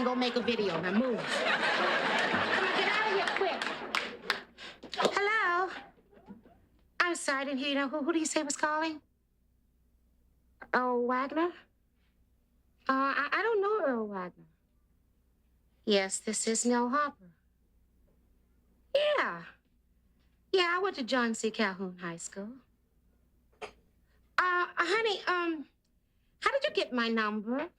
and go make a video. Now move. Come on, get out of here quick. Hello? I'm sorry, I didn't hear you. Now, who do you say was calling? Earl Wagner? I don't know Earl Wagner. Yes, this is Nell Harper. Yeah. Yeah, I went to John C. Calhoun High School. Honey, how did you get my number?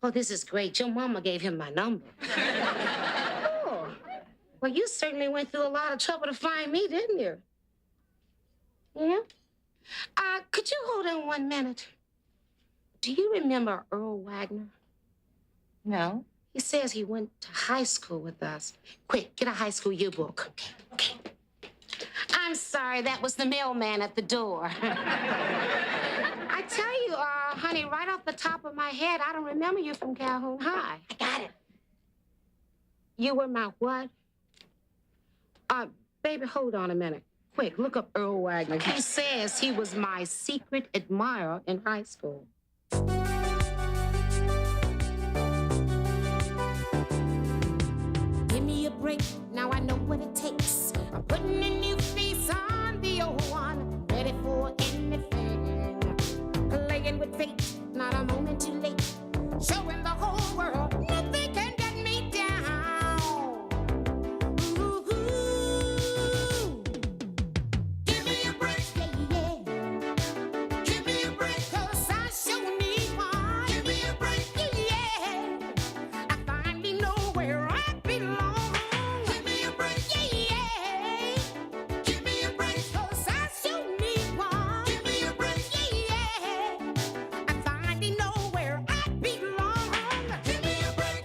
Oh, this is great. Your mama gave him my number. Oh. Well, you certainly went through a lot of trouble to find me, didn't you? Yeah? Could you hold on 1 minute? Do you remember Earl Wagner? No. He says he went to high school with us. Quick, get a high school yearbook. Okay. I'm sorry, that was the mailman at the door. I tell you, honey, right off the top of my head, I don't remember you from Calhoun High. I got it. You were my what? Baby, hold on a minute. Quick, look up Earl Wagner. He says he was my secret admirer in high school. Give me a break, now I know what it takes. I'm putting a new face on the old one, ready for anything. Playing with fate, not a moment too late. Showing the whole world nothing can get me down. Ooh, give me a break, yeah, yeah. Give me a break, 'cause I sure need one. Give me a break, yeah. I finally know where I belong. Give me a break, yeah, yeah. Give me a break, 'cause I sure need one. Give me a break, yeah, yeah. I finally know where I belong. Give me a break.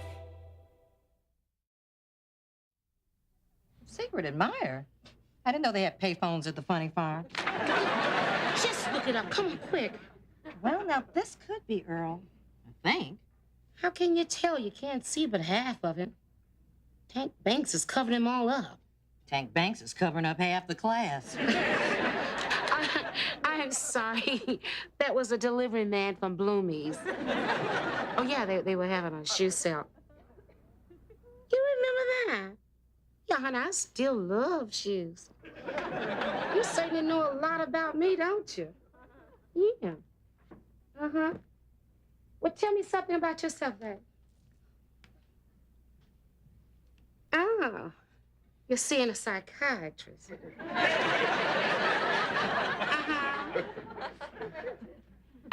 Secret admirer? I didn't know they had payphones at the funny farm. Just look it up. Come on, quick. Well, now, this could be Earl. I think. How can you tell? You can't see but half of him. Tank Banks has covered him all up. Tank Banks is covering up half the class. I'm sorry. That was a delivery man from Bloomie's. Oh, yeah, they were having a shoe sale. You remember that? Yeah, honey, I still love shoes. You certainly know a lot about me, don't you? Yeah. Uh-huh. Well, tell me something about yourself, babe. Oh, you're seeing a psychiatrist.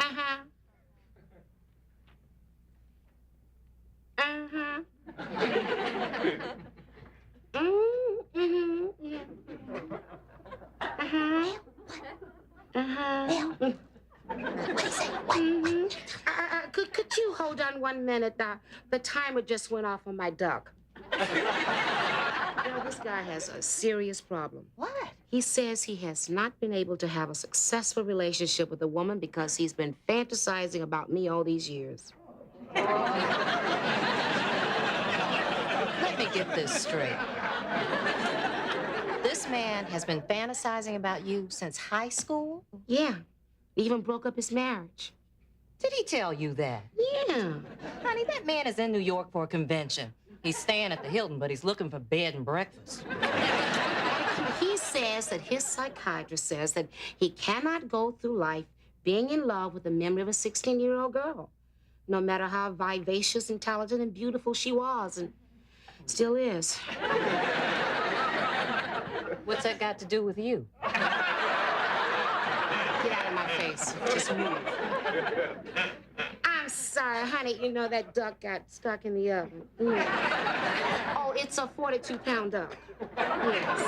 Uh-huh. Uh-huh. Uh-huh. Mm-hmm, yeah. Uh-huh. Uh-huh. What is it? Mm-hmm. Could you hold on 1 minute? The timer just went off on my duck. You know, this guy has a serious problem. What? He says he has not been able to have a successful relationship with a woman because he's been fantasizing about me all these years. Let me get this straight. This man has been fantasizing about you since high school? Yeah. He even broke up his marriage. Did he tell you that? Yeah. Honey, that man is in New York for a convention. He's staying at the Hilton, but he's looking for bed and breakfast. He says that his psychiatrist says that he cannot go through life being in love with the memory of a 16-year-old girl, no matter how vivacious, intelligent, and beautiful she was, and still is. What's that got to do with you? Get out of my face. Just move. I'm sorry, honey. You know that duck got stuck in the oven. Oh, it's a 42-pound duck. Yes.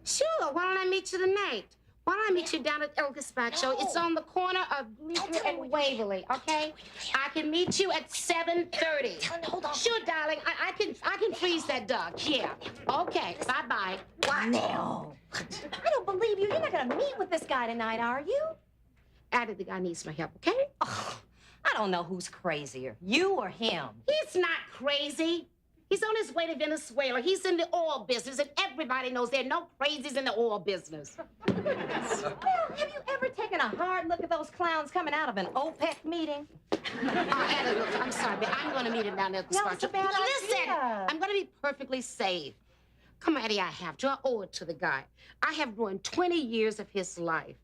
Sure. Why don't I meet you tonight? Why don't I meet you down at El Gazpacho? It's on the corner of Bleecker and Waverly, okay? I can meet you at 7:30. Hold on. Sure, darling. I can freeze that duck. Yeah. Okay. Bye-bye. What? No. I don't believe you. You're not going to meet with this guy tonight, are you? I think the guy needs my help, okay? Oh, I don't know who's crazier, you or him. He's not crazy. He's on his way to Venezuela. He's in the oil business, and everybody knows there are no crazies in the oil business. Well, have you ever taken a hard look at those clowns coming out of an OPEC meeting? Anna, look, I'm sorry, but I'm going to meet him down there at the No, it's a bad Listen, idea. I'm going to be perfectly safe. Come, Eddie, I have to. I owe it to the guy. I have ruined 20 years of his life.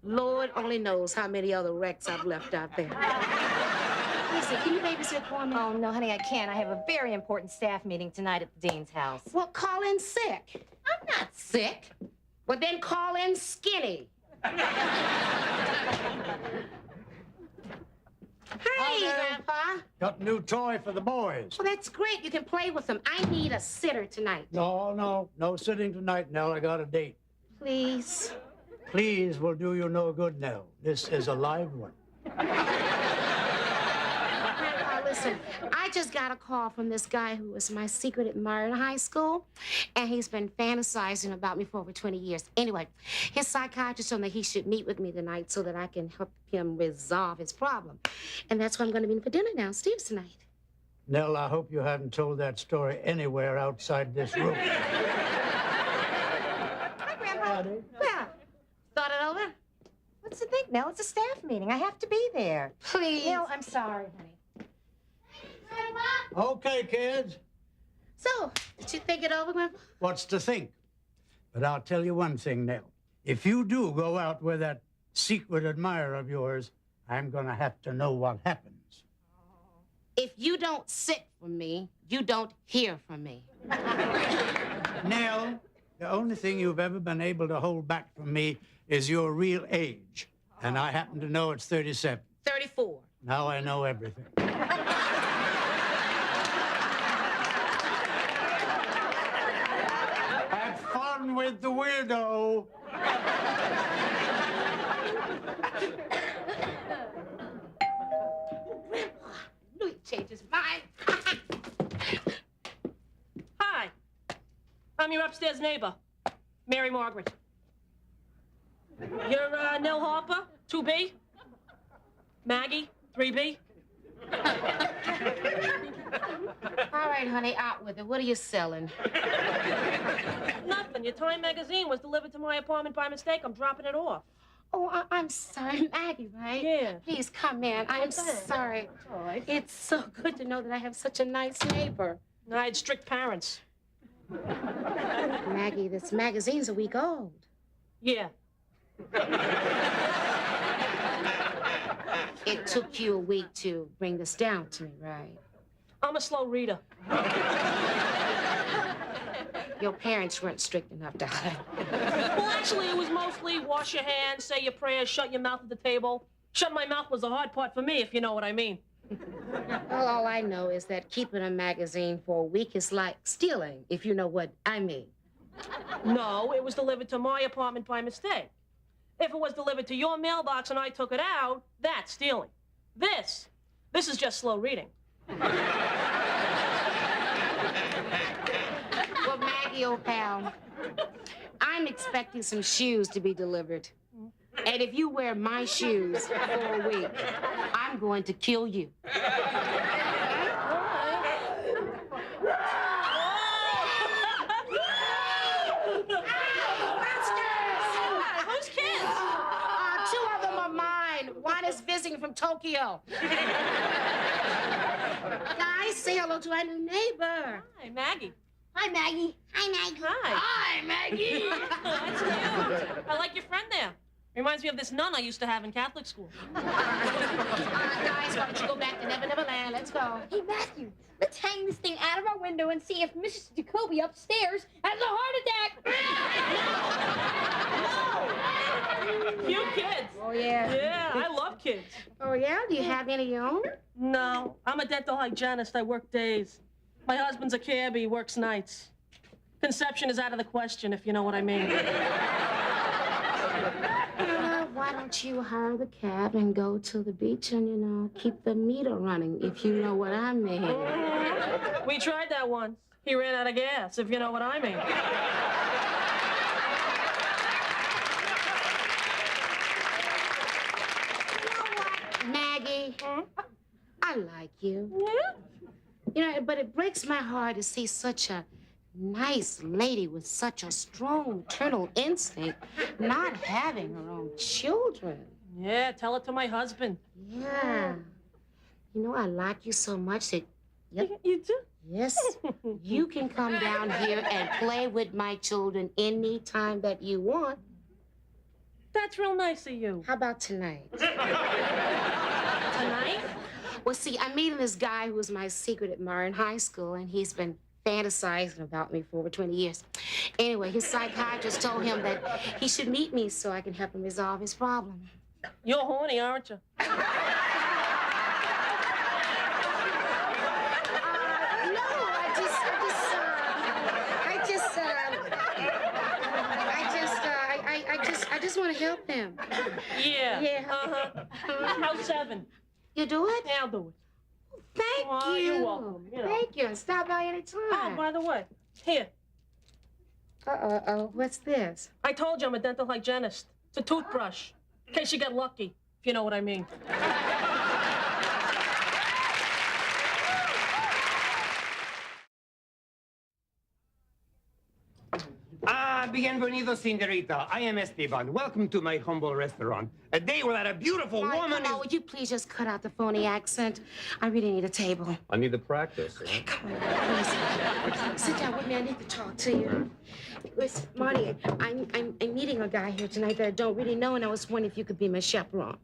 Lord only knows how many other wrecks I've left out there. Listen, can you babysit for me? Oh, no, honey, I can't. I have a very important staff meeting tonight at the dean's house. Well, call in sick. I'm not sick. Well, then call in skinny. Hey, Grandpa. Got a new toy for the boys. Well, that's great. You can play with them. I need a sitter tonight. No sitting tonight, Nell. I got a date. Please. Please will do you no good, Nell. This is a live one. Grandpa, listen, I just got a call from this guy who was my secret admirer in high school, and he's been fantasizing about me for over 20 years. Anyway, his psychiatrist told me he should meet with me tonight so that I can help him resolve his problem. And that's why I'm going to be in for dinner downstairs tonight. Nell, I hope you haven't told that story anywhere outside this room. Hi, Grandpa. Well, thought it over? What's the thing, Nell? It's a staff meeting. I have to be there. Please. Nell, I'm sorry, honey. Okay, kids. So, did you think it over, Grandpa? What's to think? But I'll tell you one thing, Nell. If you do go out with that secret admirer of yours, I'm going to have to know what happens. If you don't sit for me, you don't hear from me. Nell, the only thing you've ever been able to hold back from me is your real age. And I happen to know it's 37. 34. Now I know everything. Have fun with the weirdo. Knew he'd change his mind. Hi. I'm your upstairs neighbor, Mary Margaret. You're Nell Harper, 2B? Maggie, 3B? All right, honey, out with it. What are you selling? Nothing. Your Time magazine was delivered to my apartment by mistake. I'm dropping it off. Oh, I'm sorry, Maggie, right? Yeah. Please come in. I'm Go ahead. sorry. All right. It's so good to know that I have such a nice neighbor. I had strict parents. Maggie, this magazine's a week old. Yeah. It took you a week to bring this down to me, right? I'm a slow reader. Your parents weren't strict enough, darling. Well, actually, it was mostly wash your hands, say your prayers, shut your mouth at the table. Shut my mouth was the hard part for me, if you know what I mean. Well, all I know is that keeping a magazine for a week is like stealing, if you know what I mean. No, it was delivered to my apartment by mistake. If it was delivered to your mailbox and I took it out, that's stealing. This is just slow reading. Well, Maggie, old pal, I'm expecting some shoes to be delivered. And if you wear my shoes for a week, I'm going to kill you. Whose kids? Two of them are mine. One is visiting from Tokyo. Guys, say hello to our new neighbor. Hi, Maggie. Hi, Maggie. Hi, Maggie. Hi. Hi, Maggie. That's cute. I like your friend there. Reminds me of this nun I used to have in Catholic school. Guys, why don't you go back to Never Never Land? Let's go. Hey, Matthew, let's hang this thing out of our window and see if Mrs. Jacoby upstairs has a heart attack. Cute kids. Oh, yeah. Yeah, I love kids. Oh, yeah? Do you have any of your own? No, I'm a dental hygienist. I work days. My husband's a cabbie. He works nights. Conception is out of the question, if you know what I mean. Why don't you hire the cab and go to the beach and, keep the meter running, if you know what I mean? We tried that once. He ran out of gas, if you know what I mean. Maggie, I like you. Yeah? You know, but it breaks my heart to see such a nice lady with such a strong maternal instinct not having her own children. Yeah, tell it to my husband. Yeah. You know, I like you so much that, yep, You do? yes, you can come down here and play with my children anytime that you want. That's real nice of you. How about tonight? Tonight? Well, see, I'm meeting this guy who was my secret admirer in high school, and he's been fantasizing about me for over 20 years. Anyway, his psychiatrist told him that he should meet me so I can help him resolve his problem. You're horny, aren't you? I just want to help him. Yeah. Yeah. How's 7? You do it? Yeah, I'll do it. Thank Oh, you. you're welcome, you know. Thank you. And stop by any Oh, time. by the way, here. What's this? I told you I'm a dental hygienist. It's a toothbrush. In case you get lucky, if you know what I mean. Bienvenido, señorita. I am Esteban. Welcome to my humble restaurant. A day without a beautiful All right, woman come on, is... would you please just cut out the phony accent? I really need a table. I need to practice. Come on, please. Sit down with me. I need to talk to you. Listen, Marty, I'm meeting a guy here tonight that I don't really know, and I was wondering if you could be my chaperone.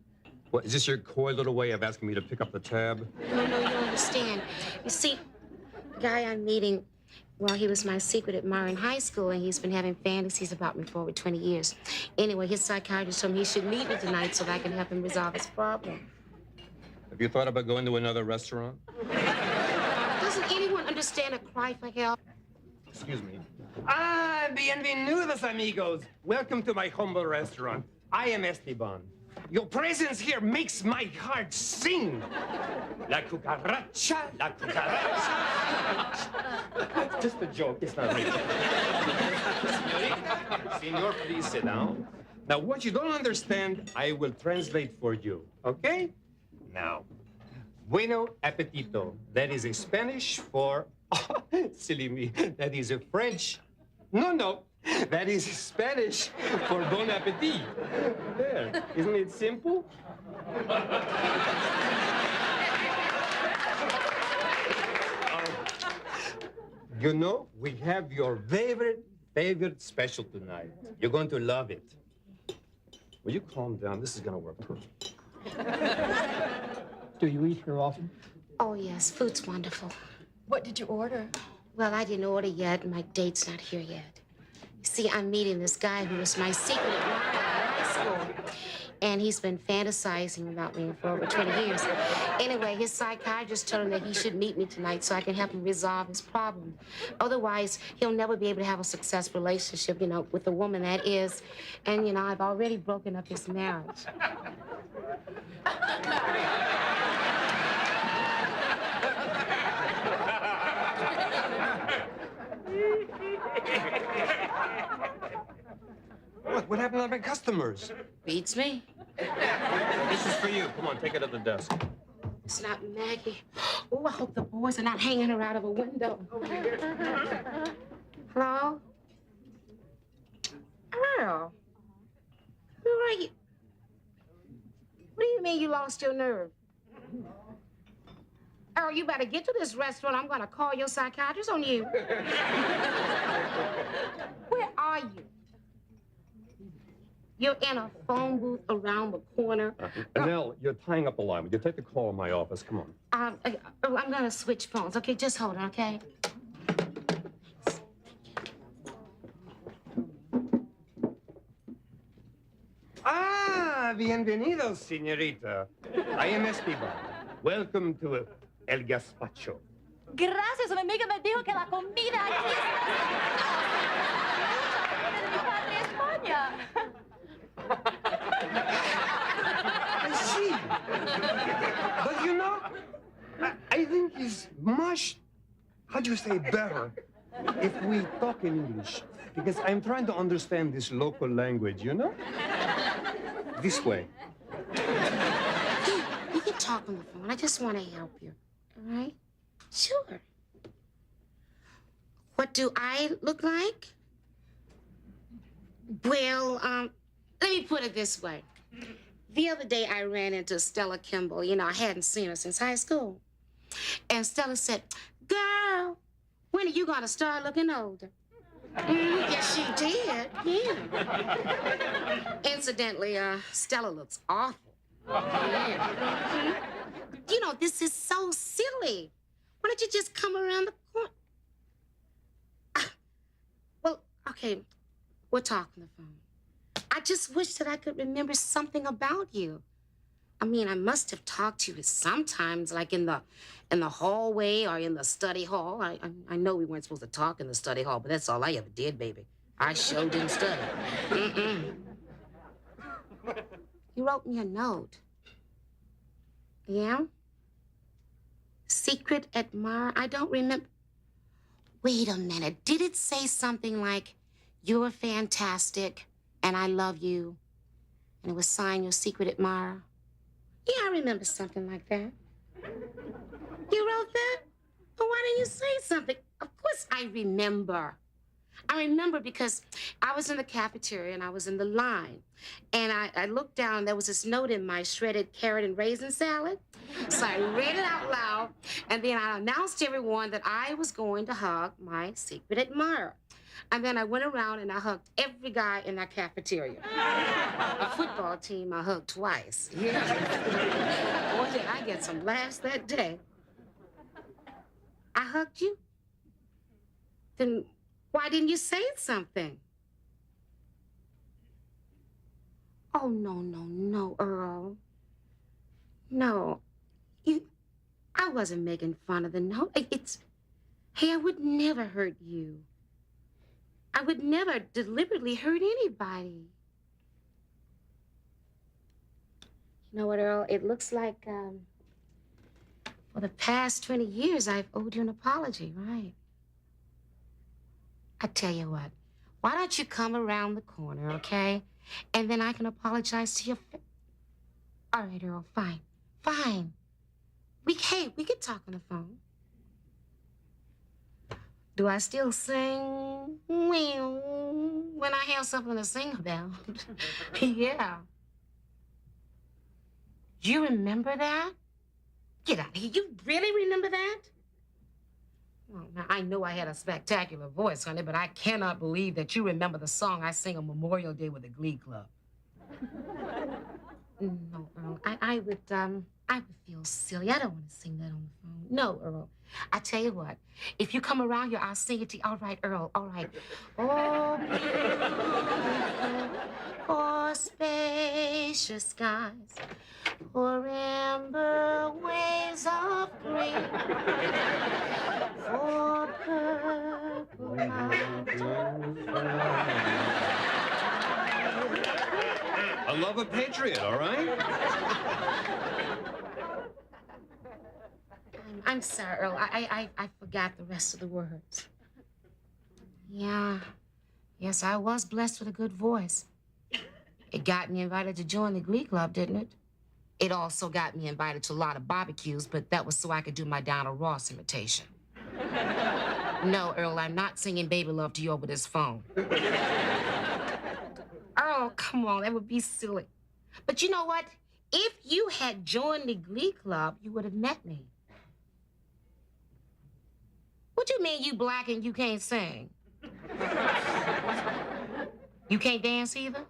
What, is this your coy little way of asking me to pick up the tab? No, you don't understand. You see, the guy I'm meeting, well, he was my secret admirer in high school, and he's been having fantasies about me for over 20 years. Anyway, his psychiatrist told me he should meet me tonight so that I can help him resolve his problem. Have you thought about going to another restaurant? Doesn't anyone understand a cry for help? Excuse me. Bienvenidos, amigos. Welcome to my humble restaurant. I am Esteban. Your presence here makes my heart sing. La cucaracha, la cucaracha. Just a joke, it's not real. Senor, please sit down. Now, what you don't understand, I will translate for you, okay? Now, bueno appetito. That is a Spanish for, silly me, that is a French. No, that is Spanish for bon appetit. There, isn't it simple? You know, we have your favorite special tonight. You're going to love it. Will you calm down? This is going to work perfect. Do you eat here often? Oh, yes, food's wonderful. What did you order? Well, I didn't order yet. My date's not here yet. You see, I'm meeting this guy who was my secret admirer in high school. And he's been fantasizing about me for over 20 years. Anyway, his psychiatrist told him that he should meet me tonight so I can help him resolve his problem. Otherwise, he'll never be able to have a successful relationship, you know, with a woman, that is. And, you know, I've already broken up his marriage. What happened to my customers? Beats me. This is for you. Come on, take it to the desk. It's not Maggie. Oh, I hope the boys are not hanging her out of a window. Hello? Earl. Where are you? What do you mean you lost your nerve? Earl, you better get to this restaurant. I'm gonna call your psychiatrist on you. Where are you? You're in a phone booth around the corner. Nell, you're tying up the line. Would you take the call in my office? Come on. I'm gonna switch phones. Okay, just hold on, okay? Bienvenidos, señorita. I am Esteban. Welcome to El Gazpacho. Gracias, mi amiga me dijo que la comida aquí es mi padre España. I see. But you know, I think it's much, how do you say, better if we talk in English. Because I'm trying to understand this local language, you know? This way. You can talk on the phone. I just want to help you, all right? Sure. What do I look like? Well, let me put it this way. The other day I ran into Stella Kimball. You know, I hadn't seen her since high school. And Stella said, girl, when are you gonna start looking older? Yes, she did, yeah. Incidentally, Stella looks awful. Yeah. You know, this is so silly. Why don't you just come around the corner? Well, okay, we'll talk on the phone. I just wish that I could remember something about you. I mean, I must have talked to you sometimes, like in the hallway or in the study hall. I know we weren't supposed to talk in the study hall, but that's all I ever did, baby. I sure didn't study. You wrote me a note. Yeah? Secret admirer? I don't remember. Wait a minute. Did it say something like, you're fantastic and I love you? And it was signed your secret admirer? Yeah, I remember something like that. You wrote that? Well, why didn't you say something? Of course I remember. I remember because I was in the cafeteria and I was in the line. And I looked down, there was this note in my shredded carrot and raisin salad. So I read it out loud, and then I announced to everyone that I was going to hug my secret admirer. And then I went around and I hugged every guy in that cafeteria. A football team I hugged twice. Yeah. Boy, did I get some laughs that day. I hugged you? Then why didn't you say something? Oh, no, Earl. No. I wasn't making fun of the note. Hey, I would never hurt you. I would never deliberately hurt anybody. You know what, Earl? It looks like, for the past 20 years, I've owed you an apology, right? I tell you what, why don't you come around the corner, okay? And then I can apologize to your All right, Earl, fine. We can talk on the phone. Do I still sing? Well, when I have something to sing about. Yeah. You remember that? Get out of here. You really remember that? Well, now, I know I had a spectacular voice, honey, but I cannot believe that you remember the song I sang on Memorial Day with the Glee Club. No, Earl. I would feel silly. I don't want to sing that on the phone. No, Earl. I tell you what, if you come around here, I'll sing it to you. All right, Earl, all right. Oh, for spacious skies, for amber waves of green, for purple mountains. I love a patriot, all right? I'm sorry, Earl. I forgot the rest of the words. Yeah. Yes, I was blessed with a good voice. It got me invited to join the Glee Club, didn't it? It also got me invited to a lot of barbecues, but that was so I could do my Donald Ross imitation. No, Earl, I'm not singing Baby Love to you over this phone. Earl, come on, that would be silly. But you know what? If you had joined the Glee Club, you would have met me. What you mean you black and you can't sing? You can't dance either?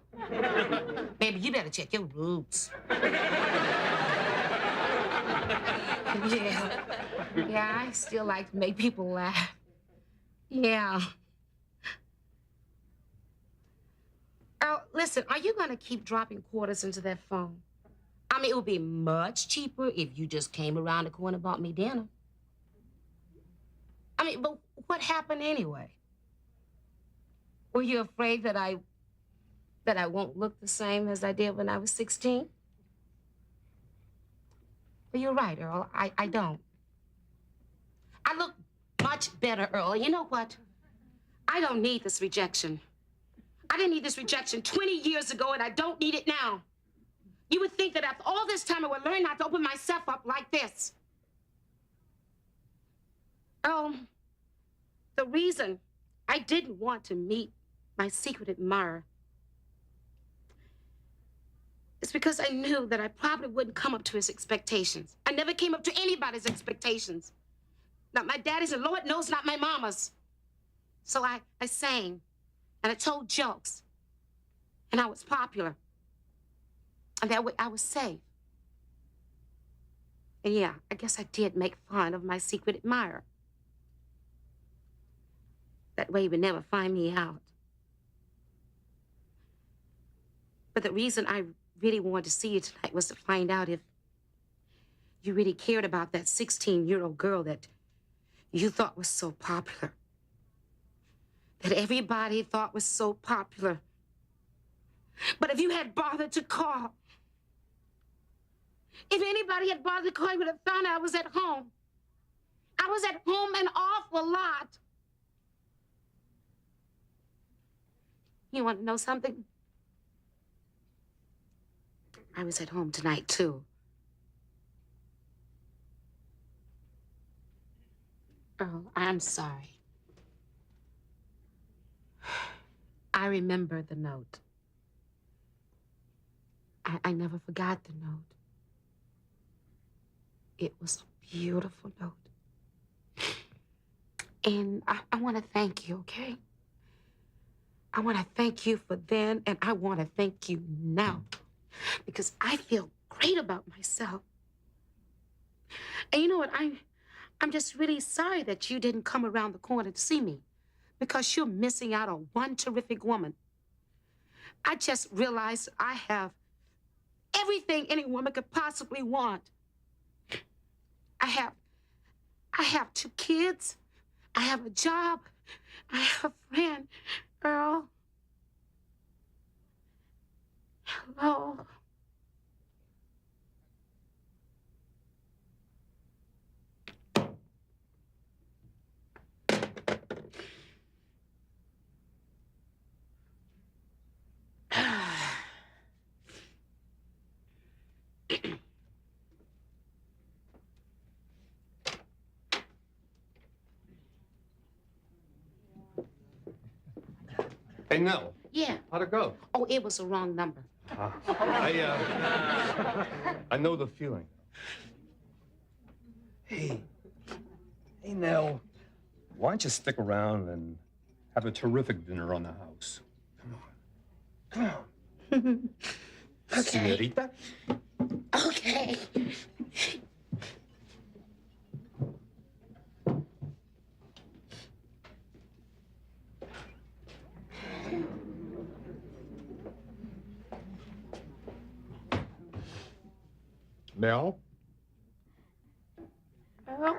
Baby, you better check your roots. Yeah, I still like to make people laugh. Yeah. Earl, listen, are you gonna keep dropping quarters into that phone? I mean, it would be much cheaper if you just came around the corner and bought me dinner. I mean, but what happened anyway? Were you afraid that I won't look the same as I did when I was 16? Well, you're right, Earl. I don't. I look much better, Earl. You know what? I don't need this rejection. I didn't need this rejection 20 years ago, and I don't need it now. You would think that after all this time, I would learn not to open myself up like this. The reason I didn't want to meet my secret admirer is because I knew that I probably wouldn't come up to his expectations. I never came up to anybody's expectations. Not my daddy's, and Lord knows not my mama's. So I sang, and I told jokes, and I was popular. And that way I was safe. And yeah, I guess I did make fun of my secret admirer. That way he would never find me out. But the reason I really wanted to see you tonight was to find out if you really cared about that 16-year-old girl that you thought was so popular. That everybody thought was so popular. But if you had bothered to call, if anybody had bothered to call, you would have found out I was at home. I was at home an awful lot. You want to know something? I was at home tonight, too. Oh, I'm sorry. I remember the note. I never forgot the note. It was a beautiful note. And I want to thank you, okay? I want to thank you for then, and I want to thank you now. Because I feel great about myself. And you know what? I'm just really sorry that you didn't come around the corner to see me. Because you're missing out on one terrific woman. I just realized I have everything any woman could possibly want. I have 2 kids. I have a job. I have a friend, Earl. Hello. Hey, Nell. Yeah. How'd it go? Oh, it was a wrong number. I know the feeling. Hey, Nell. Why don't you stick around and have a terrific dinner on the house? Come on. Okay. Señorita? Okay. Nell? Earl?